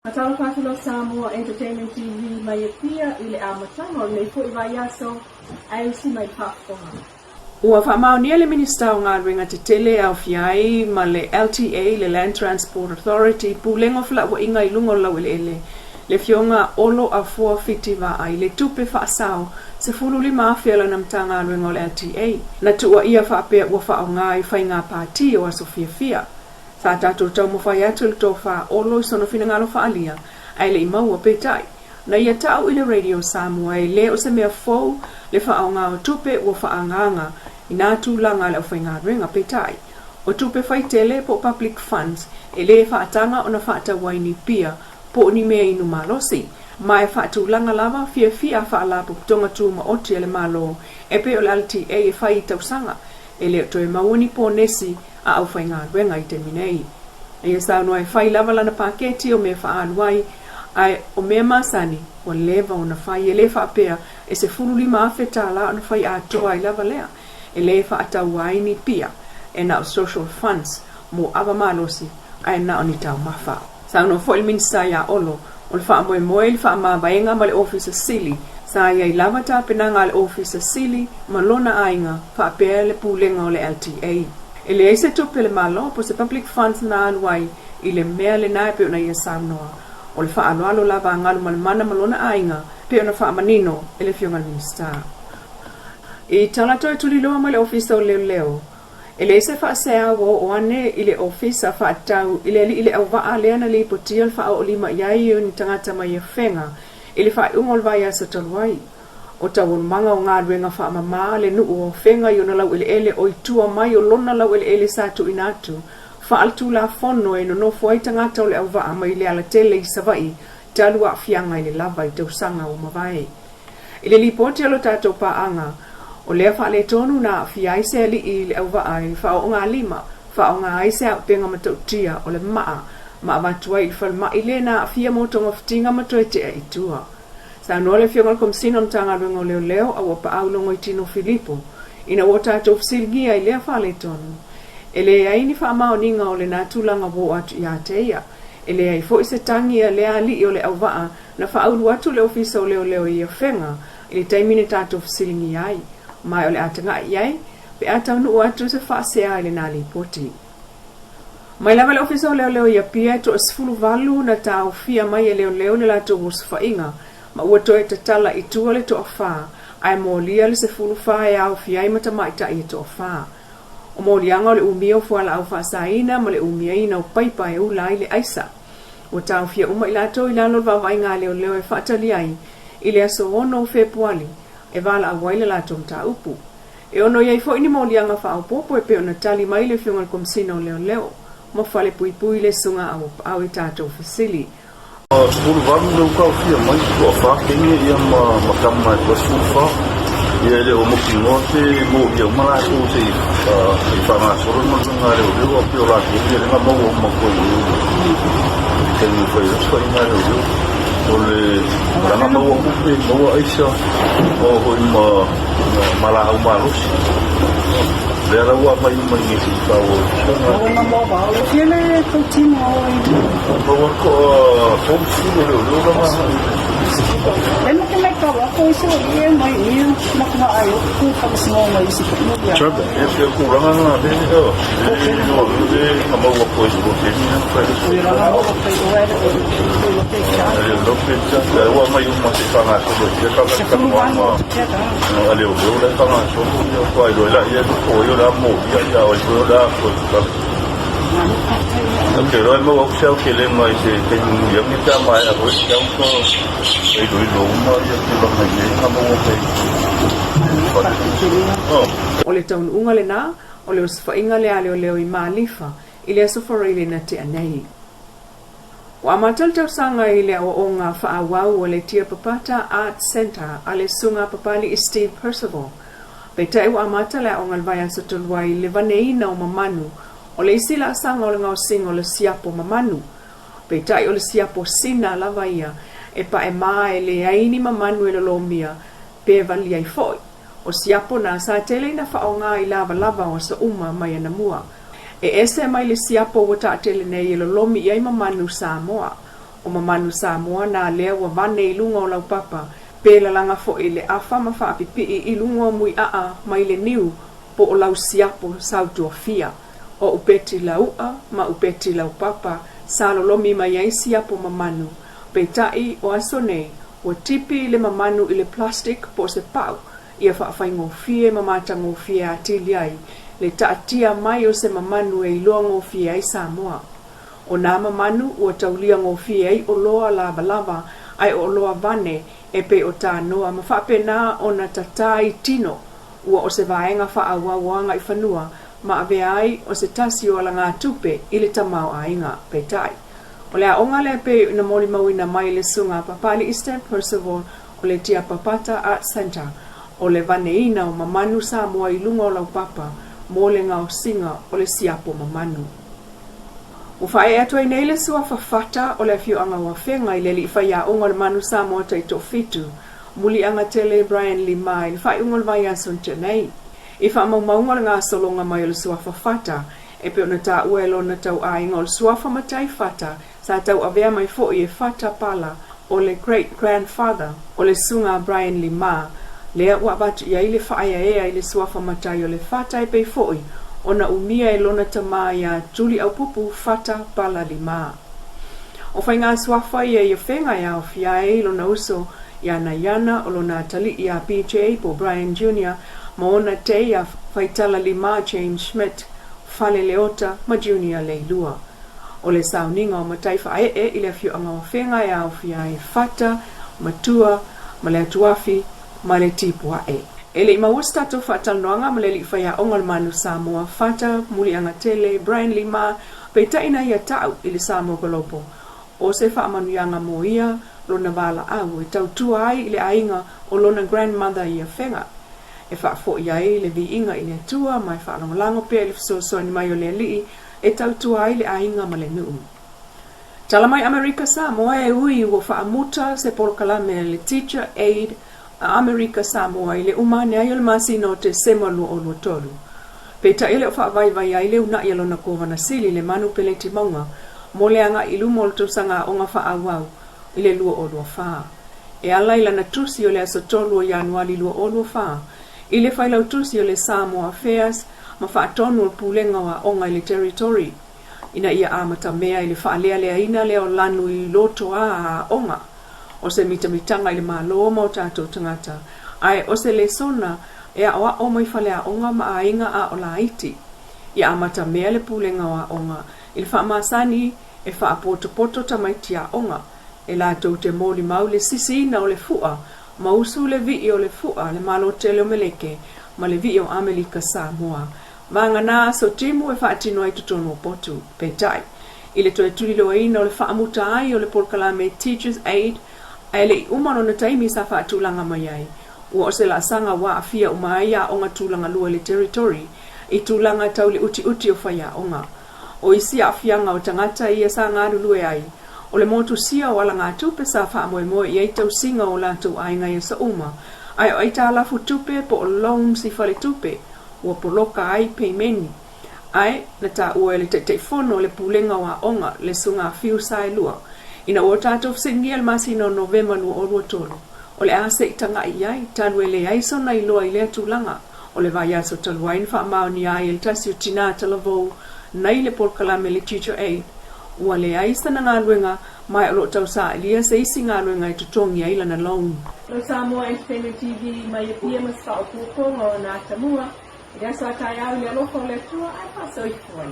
Matalo Tuli-Samoa Entertainment TV mai pia ile amatanga le fo ivayaso ai si mai pafonga. Ua whamaunia le minista o ngā ringa te tele au fiai ma le LTA, le Land Transport Authority, pūlengo fila wa inga i lungo lau le fionga olo a fua fiti wa ai le tupe whaasao se fululi maafela na mtanga ringa o le LTA. Na tua ia whaapea ua whao ngā i whai ngā pāti o aso fia. Sa tātou tau mawhai atu le tō wha olo i sono whina ngalo whaalia, ai le i maua pētai. Na ia tau i le Radio Samoa e le o se mea fau le wha o ngā o tupe ua wha anganga i nā tūlanga le o whai ngā ringa pētai. O tupe whai tele po public funds e le wha atanga o na wha atawaini pia po ni mea inu malosi. Mai wha tūlanga lava fia wha alapo tonga tūma oti le malo e pe o le LTA e whai i tausanga e le o toi mawani po nesi a au whai ngā ruenga i te minei. E sa noa e whai lava lana paketi o me wha aluai ai o mea masani o lewa o na whai e le wha apea e se fululi maafeta la o na whai atoa i lava lea e le wha atau aini pia e na o social funds mo awa malosi ai na o ni tau mawha. Sa noa fo il minsta ia olo o le wha moe moe le wha mawaenga ma le officer sili sa ia i lava ta penanga le officer sili ma lona ainga wha apea le pūlenga o le LTA. E le eise tupe le malo po se public funds na aluai i le mea le nae pe o na ia saunoa. O le wha alualo lava angalu malemana malona ainga pe o na wha manino e le fionga minista. I talato e Tuli-Loa ma le ofisa o leo. E le eise wha sea o ane i le ofisa wha atau i le au waa leana li potia le wha o lima iai o ni tangata mai e whenga i le wha ungol vai asa taluai. O tau manga o ngā ruenga wha mama le nuu o whenga i o na lau ele o i tua mai o lona lau ele sātu inatu. Wha altu la whono e no nofo ai tangata o le au waa mai le ala tele i savai talu a fianga i le lava i tausanga o mawai. I le lipoti alo tātou paanga o lea wha le tonu na fiai se li i le au waa i wha o ngā lima, wha o ngā aise au penga matautia o le maa, maa matua i whal maa i le na fia motonga fitinga matua te e i tua. Sa noa le fionga komsino mtanga luenga o leo a wapa au longo i tino Filipo. Ina wata ato fsilgia i lea whale tonu. E le aini wha amao ninga o le natulanga wo atu i ateia. E le ai fo i se tangi a lea li o le au waa na wha aulu atu le ofisa o leo i a whenga i le taimine tato fsilingi ai. Mai o le atanga i ai, pe atau nu atu se wha sea i le nali poti. Mai lava le ofisa o leo i a pia to asfulu valu na tau fia mai e leo le lato wusfa inga. Ma ua toe te tala i tua le toa whā, ai mō lia le se fulu whā e au fiai mata maita i toa whā. O mō lianga o le umia o fuala au wha saina, ma le umia ina o paipa e ulai le aisa. O tau fia uma i lato i lalo vavai ngā leo e whaatali ai, i le aso ono o Februari, e vala a waile lato mta upu. E ono iai fo ini mō lianga wha au popo e peo na tali mai le fiunga komsina o leo, ma whale pui le sunga au i tātou fasili. Skolu varme le ukau fia mai ko fa kenge ia makam mai ko sufa ia le o moki note mo ia mala ko se i fa ma soro mo nga le o pio la ko ia nga mo ko i kenge foi so ina le o le rana mo ko pe mo aisha o ho ma mala au malos le ra wa mai ni si ka o na mo ba o tiene to timo ko fom fulo le o ma e no que me acaba ko iso e mai e na ka ai ko ka sino mai si ko ya chabe e se ko rana na de no de na mo ko iso ko ni na fa e rana mo ko pe o e lo pe cha wa mai uma se fa na ko de ka ma ale o le ka ma so ko ai do la ia ko yo la mo ya o yo la ko ok, rồi mà bốc xeo kia lên ngoài thì cái giống như cha mày là với xeo có cái đuổi lũ mà cái bằng này gì mà bốc cái O le taun unga le na, o le usfa inga le ale o leo i maalifa, i le asofara i le na te anei. O amatal tau sanga i le o nga whaawau o le tia papata Art Center a le sunga papali i Steve Percival. Pei o amata le o ngalvaya sa tolwai le vaneina o mamanu, o le isila sanga o le ngau singa o le siapo mamanu. Pei tai o le siapo sina lava ia, e pa e maa e le aini mamanu e le lomia, pe valia i foi. O siapo na sa tele na whaonga i lava o sa uma mai ana mua. E ese mai le siapo wata tele nei e le lomi i ai mamanu Samoa. o mamanu Samoa na lea wa vane I lunga o lau papa pela langa fo ile afa ma fa pipi I lunga o mui mai le niu po o lau siapo sautu o fia o upeti laua ma upeti lau papa salo lomi mai ai siapo mamanu peitai o asone o tipi le mamanu I le plastic po se pau ia whaafai ngofie mamata ngofie atili ai le taatia mai o se mamanu e iloa ngofie ai Samoa. O nā mamanu ua taulia ngofie ai o loa lava lava ai o loa vane e pe o tā noa ma whapena o na tatai tino ua o se vaenga whaawawanga I whanua ma ave ai o se tasi o la ngā tupe I le tamau ainga pe tai. O lea onga le pe na moli mawina mai le sunga papali Eastern Percival o le tia papata Art Center o le vaneina o mamanu Samoa I lunga o lau papa mo le ngau singa o le siapo mamanu. O whae atua I nei le sua whawhata o le fiu anga wa whenga I le li whaia onga le manu Samoa tai to fitu muli anga tele Brian Lima I le whae unga le vai ason te nei. I wha maunga le ngā solonga mai o le sua whawhata e pe o na tā uelo na tau ainga o le sua whamatai whata sa tau avea mai fo I e whata pala o le great grandfather o le sunga Brian Lima lea ua batu ia I le whaia ea I le sua whamatai o le whata e pei fo I o na umia e lona tama ia tuli au pupu whata pala Lima. O whai ngā swafa ia I whenga ia o fia e lona uso ia na iana o lona tali ia PJ po Brian Jr. ma ona te ia whaitala Lima James Schmidt Fale Leota ma Junior Leilua. O le sauninga o matai whae I le fiu anga o whenga ia o fia e whata, matua, ma le atuafi, ma le tipua e. E le ima ustato whatalnoanga ma le li whaia ongal manu Samoa whata, muli anga tele, Brian Lima, pe taina ia tau I le Samoa kolopo. O se whaamanuianga mo ia, lona wala au, e tau tua ai I le ainga o lona grandmother ia whenga. E whaafo ia I le vi inga I le tua, mai whaalongalango pia I le whasosoani mai o le alii, e tau tua ai le ainga ma le nuu. Tala mai Amerika Samoa e ui ua whaamuta se polokalame le teacher aid a Amerika Samoa I le umane ai o le masino te semalu o lo tolu. Pe ta ele o whaavai ai le una I alona kovana sili le manu peleti maunga, mo le anga I lumo le tusanga o ngā whaawau I le lua o lua whaa. E ala I lana tusi o le aso tolu o Januari lua o lua whaa. I le whailau tusi o le Samoa Affairs, ma whaatonu o pulenga wa onga I le territory. Ina ia amata mea I le whaalea lea ina leo lanu I loto a onga. O se mitamitanga I le malo mo tātou tangata. Ai o se le sona e a oa o mai whalea onga ma a inga a o la iti. Ia amata mea le pulenga wa onga. I le whaamasani e whaapoto tamaiti a onga. E la tau te moli mau le sisi ina o le fua. Mausu le vi o le fua le malo tele o meleke. Ma le vi o Amerika Samoa. Vanga nā so timu e whaatino ai tutono potu, pe tai. I le toe tuli loa ina o le whaamuta ai o le polkalame Teachers Aid, ai le umano na taimi sa whaatulanga mai ai. Ua o se la sanga wa afia umai a onga tūlanga lua le territory, I tūlanga tau le uti o whaia onga. O isi a afianga o tangata ia sa ngāru lue ai. O le motu sia o ala ngā tupe sa whaamoe I ai tau singa o lātou ai ngai sa uma. Ai o ai tā lafu tupe po o loan si whale tupe. Ua poloka ai pe meni. Ai, na tā ua le te whono le pulenga wa onga le sunga fiu sai lua. Ina ua tātou singia le masino November lua o lua tolu. O le ase I tanga I ai, tānu e le aisona I loa I lea tūlanga. O le vai aso taluain wha maoni ai el tasi o tina talavou, nei le polkalame le teacher aid. Ua le aisa na ngā luenga, mai o lo tau sa ilia se isi ngā luenga I tutongi ai lana loan. Lo Samoa Independent TV mai e pia mas whaopuponga o nā tamua. Ia sa tai au le alofo le tua ai paso I fuai.